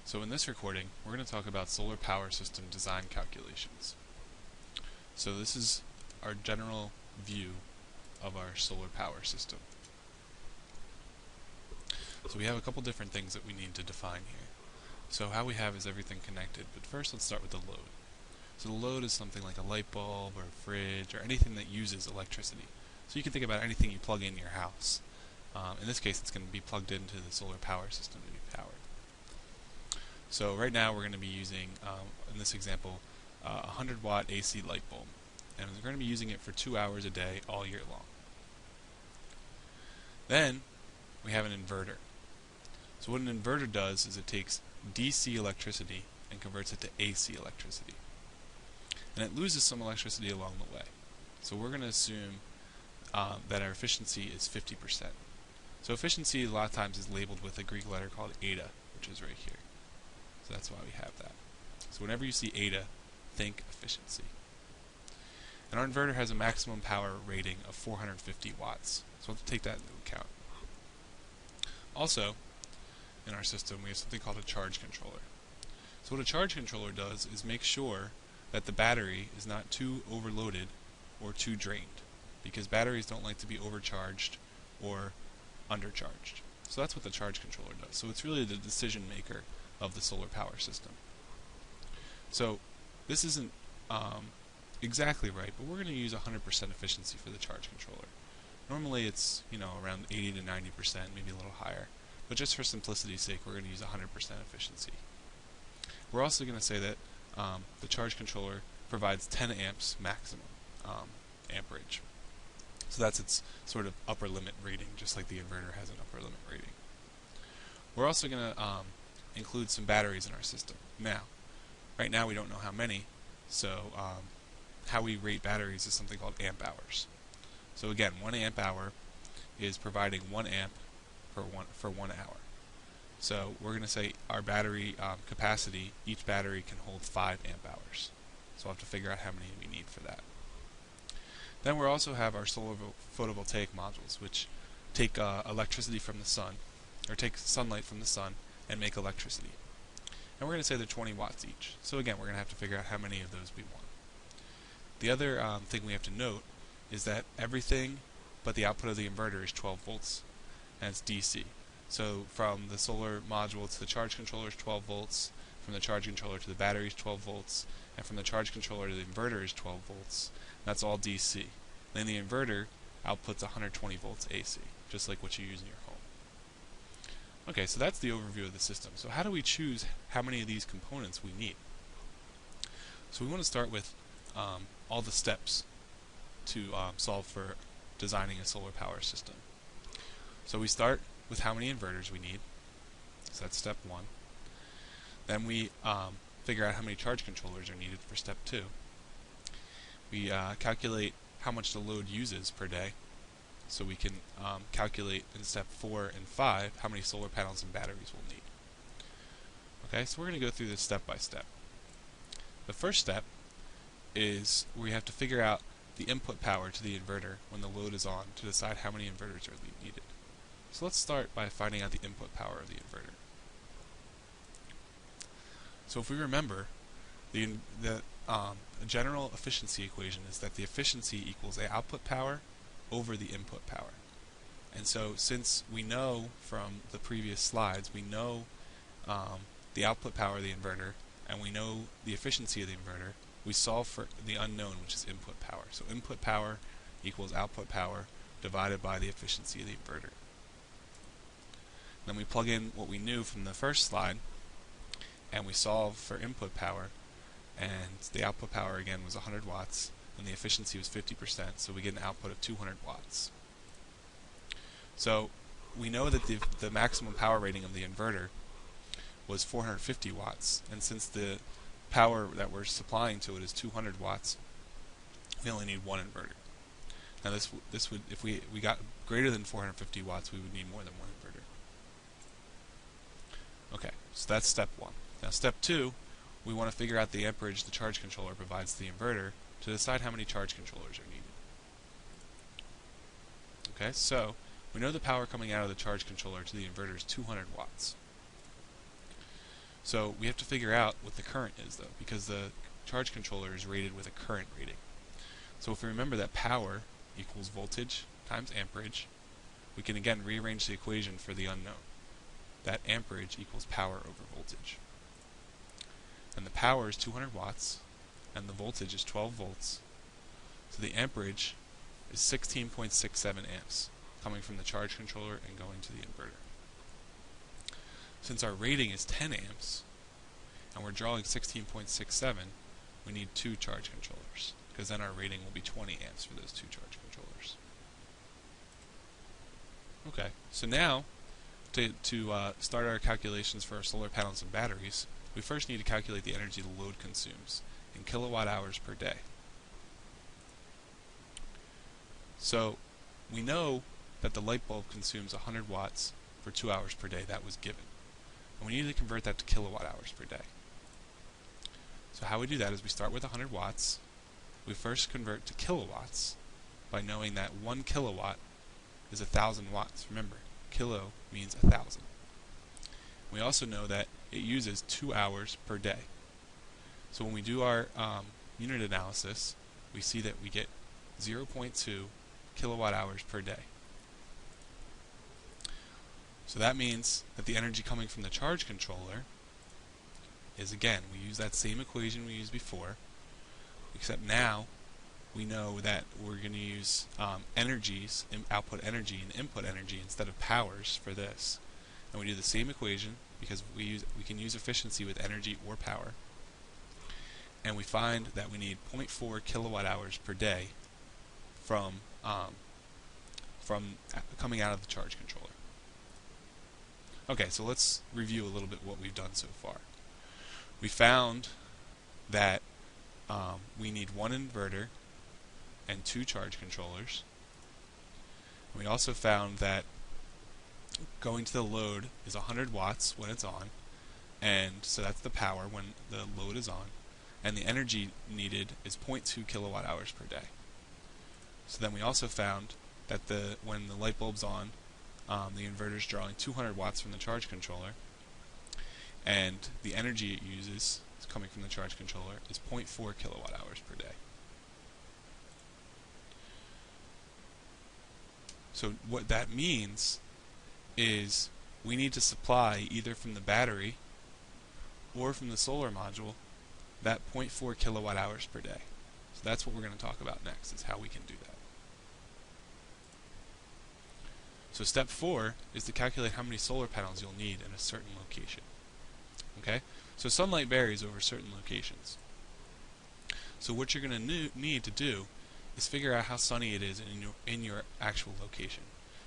So in this recording, we're going to talk about solar power system design calculations. So this is our general view of our solar power system. So we have a couple different things that we need to define here. So how we have is everything connected, but first let's start with the load. So the load is something like a light bulb or a fridge or anything that uses electricity. So you can think about anything you plug in your house. In this case, it's going to be plugged into the solar power system to be powered. So right now we're going to be using, in this example, a 100 watt AC light bulb. And we're going to be using it for 2 hours a day all year long. Then we have an inverter. So what an inverter does is it takes DC electricity and converts it to AC electricity. And it loses some electricity along the way. So we're going to assume that our efficiency is 50%. So efficiency a lot of times is labeled with a Greek letter called eta, which is right here. So that's why we have that. So whenever you see eta, think efficiency. And our inverter has a maximum power rating of 450 watts. So we'll have to take that into account. Also, in our system, we have something called a charge controller. So what a charge controller does is make sure that the battery is not too overloaded or too drained, because batteries don't like to be overcharged or undercharged. So that's what the charge controller does. So it's really the decision maker of the solar power system. So this isn't exactly right, but we're going to use 100% efficiency for the charge controller. Normally it's around 80 to 90%, maybe a little higher. But just for simplicity's sake, we're going to use 100% efficiency. We're also going to say that the charge controller provides 10 amps maximum amperage. So that's its sort of upper limit rating, just like the inverter has an upper limit rating. We're also going to include some batteries in our system. Now, right now we don't know how many, so how we rate batteries is something called amp hours. So again, 1 amp hour is providing 1 amp for 1 hour. So we're going to say our battery capacity, each battery can hold 5 amp hours. So we'll have to figure out how many we need for that. Then we also have our solar photovoltaic modules, which take electricity from the sun, or take sunlight from the sun and make electricity. And we're going to say they're 20 watts each. So again, we're going to have to figure out how many of those we want. The other thing we have to note is that everything but the output of the inverter is 12 volts, and it's DC. So from the solar module to the charge controller is 12 volts, from the charge controller to the battery is 12 volts, and from the charge controller to the inverter is 12 volts. That's all DC. Then the inverter outputs 120 volts AC, just like what you use in your home. Okay, so that's the overview of the system. So how do we choose how many of these components we need? So we want to start with all the steps to solve for designing a solar power system. So we start with how many inverters we need. So that's step 1. Then we figure out how many charge controllers are needed for step 2. We calculate how much the load uses per day. So we can calculate in step 4 and 5 how many solar panels and batteries we'll need. Okay, so we're going to go through this step by step. The first step is we have to figure out the input power to the inverter when the load is on to decide how many inverters are needed. So let's start by finding out the input power of the inverter. So if we remember, the general efficiency equation is that the efficiency equals the output power over the input power. And so since we know from the previous slides, we know the output power of the inverter and we know the efficiency of the inverter, we solve for the unknown, which is input power. So input power equals output power divided by the efficiency of the inverter. Then we plug in what we knew from the first slide and we solve for input power, and the output power again was 100 watts and the efficiency was 50%, so we get an output of 200 watts. So we know that the maximum power rating of the inverter was 450 watts, and since the power that we're supplying to it is 200 watts, we only need 1 inverter. Now this would, if we got greater than 450 watts, we would need more than 1 inverter. Okay, so that's step 1. Now step 2, we want to figure out the amperage the charge controller provides to the inverter to decide how many charge controllers are needed. Okay, so we know the power coming out of the charge controller to the inverter is 200 watts. So we have to figure out what the current is, though, because the charge controller is rated with a current rating. So if we remember that power equals voltage times amperage, we can again rearrange the equation for the unknown. That amperage equals power over voltage. And the power is 200 watts, and the voltage is 12 volts. So the amperage is 16.67 amps, coming from the charge controller and going to the inverter. Since our rating is 10 amps, and we're drawing 16.67, we need 2 charge controllers, because then our rating will be 20 amps for those 2 charge controllers. Okay, so now, to start our calculations for our solar panels and batteries, we first need to calculate the energy the load consumes in kilowatt hours per day. So we know that the light bulb consumes 100 watts for 2 hours per day. That was given. And we need to convert that to kilowatt hours per day. So how we do that is we start with 100 watts. We first convert to kilowatts by knowing that 1 kilowatt is 1,000 watts. Remember, kilo means 1,000. We also know that it uses 2 hours per day. So when we do our unit analysis, we see that we get 0.2 kilowatt hours per day. So that means that the energy coming from the charge controller is, again, we use that same equation we used before, except now we know that we're going to use energies, output energy and input energy instead of powers for this. And we do the same equation because we can use efficiency with energy or power. And we find that we need 0.4 kilowatt hours per day from coming out of the charge controller. Okay, so let's review a little bit what we've done so far. We found that we need 1 inverter and 2 charge controllers. We also found that going to the load is 100 watts when it's on, and so that's the power when the load is on, and the energy needed is 0.2 kilowatt hours per day. So then we also found that when the light bulb's on, the inverter is drawing 200 watts from the charge controller, and the energy it uses coming from the charge controller is 0.4 kilowatt hours per day. So what that means is we need to supply either from the battery or from the solar module that 0.4 kilowatt hours per day. So that's what we're going to talk about next, is how we can do that. So step 4 is to calculate how many solar panels you'll need in a certain location. Okay? So sunlight varies over certain locations. So what you're going to need to do is figure out how sunny it is in your actual location.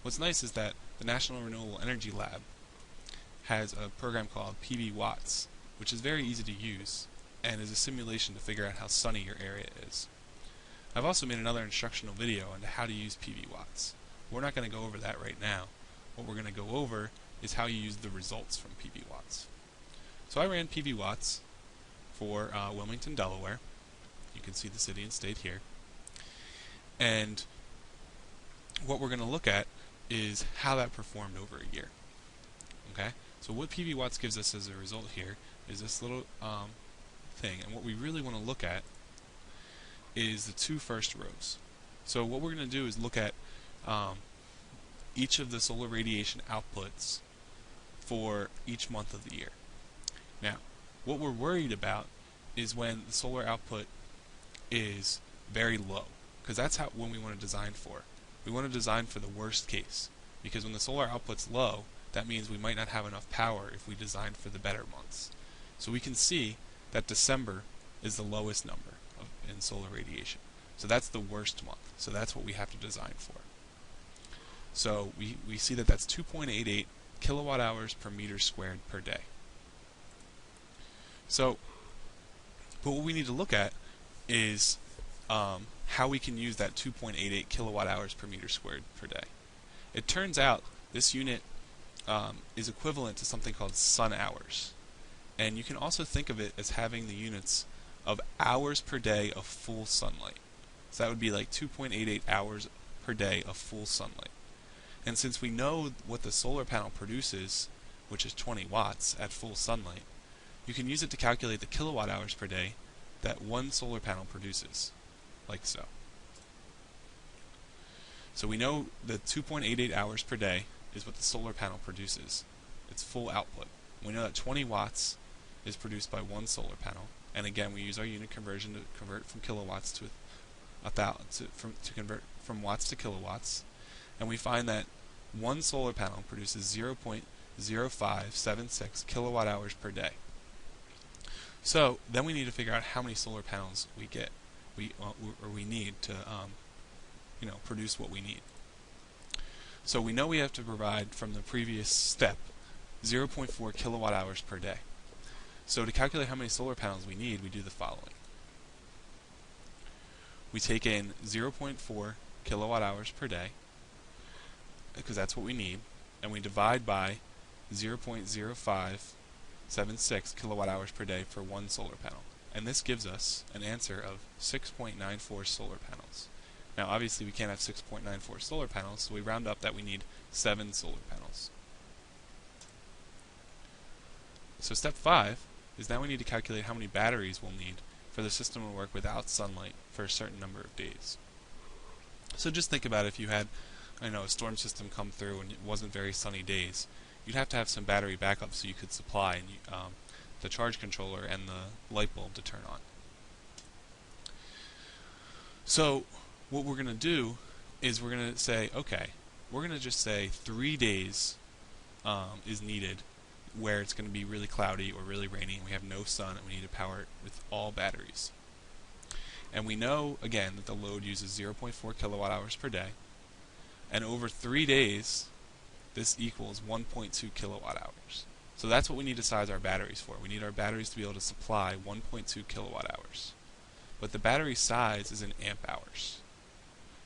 What's nice is that the National Renewable Energy Lab has a program called PV Watts, which is very easy to use and is a simulation to figure out how sunny your area is. I've also made another instructional video on how to use PV Watts. We're not going to go over that right now. What we're going to go over is how you use the results from PV Watts. So I ran PV Watts for Wilmington, Delaware. You can see the city and state here. And what we're going to look at is how that performed over a year. Okay? So what PV Watts gives us as a result here is this little thing. And what we really want to look at is the 2 first rows. So what we're going to do is look at each of the solar radiation outputs for each month of the year. Now, what we're worried about is when the solar output is very low, because that's when we want to design for. We want to design for the worst case, because when the solar output's low, that means we might not have enough power if we design for the better months. So we can see that December is the lowest number in solar radiation. So that's the worst month. So that's what we have to design for. So we see that that's 2.88 kilowatt hours per meter squared per day. So, but what we need to look at is how we can use that 2.88 kilowatt hours per meter squared per day. It turns out this unit is equivalent to something called sun hours. And you can also think of it as having the units of hours per day of full sunlight. So that would be like 2.88 hours per day of full sunlight. And since we know what the solar panel produces, which is 20 watts at full sunlight, you can use it to calculate the kilowatt hours per day that one solar panel produces, like so. So we know that 2.88 hours per day is what the solar panel produces, its full output. We know that 20 watts is produced by one solar panel, and again we use our unit conversion to convert from kilowatts to convert from watts to kilowatts, and we find that one solar panel produces 0.0576 kilowatt hours per day. So then we need to figure out how many solar panels we need to produce what we need. So we know we have to provide, from the previous step, 0.4 kilowatt hours per day. So to calculate how many solar panels we need, we do the following. We take in 0.4 kilowatt hours per day, because that's what we need, and we divide by 0.0576 kilowatt hours per day for one solar panel. And this gives us an answer of 6.94 solar panels. Now obviously we can't have 6.94 solar panels, so we round up that we need 7 solar panels. So step 5 is now we need to calculate how many batteries we'll need for the system to work without sunlight for a certain number of days. So just think about if you had a storm system come through and it wasn't very sunny days, you'd have to have some battery backup so you could supply the charge controller and the light bulb to turn on. So what we're going to do is we're going to say, okay, we're going to just say 3 days is needed where it's going to be really cloudy or really rainy and we have no sun and we need to power it with all batteries. And we know, again, that the load uses 0.4 kilowatt hours per day, and over 3 days this equals 1.2 kilowatt hours. So that's what we need to size our batteries for. We need our batteries to be able to supply 1.2 kilowatt hours. But the battery size is in amp hours.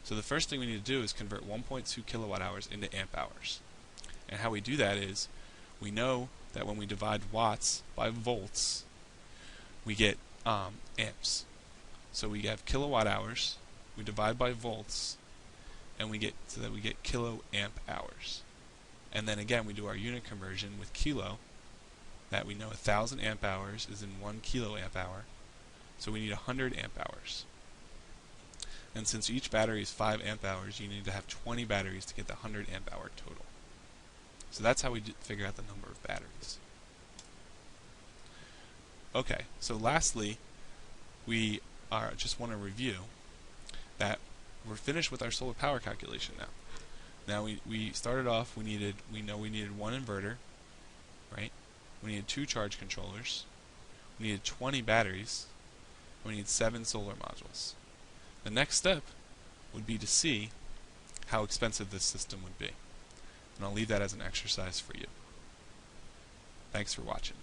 So the first thing we need to do is convert 1.2 kilowatt hours into amp hours. And how we do that is, we know that when we divide watts by volts, we get amps. So we have kilowatt hours, we divide by volts, and we get kilo amp hours. And then again we do our unit conversion with kilo, that we know 1,000 amp hours is in 1 kilo amp hour, so we need 100 amp hours. And since each battery is 5 amp hours, you need to have 20 batteries to get the 100 amp hour total. So that's how we figure out the number of batteries. Okay, so lastly, we just want to review that we're finished with our solar power calculation now. Now we started off, we know we needed one inverter, right? We needed 2 charge controllers, we needed 20 batteries, and we need 7 solar modules. The next step would be to see how expensive this system would be. And I'll leave that as an exercise for you. Thanks for watching.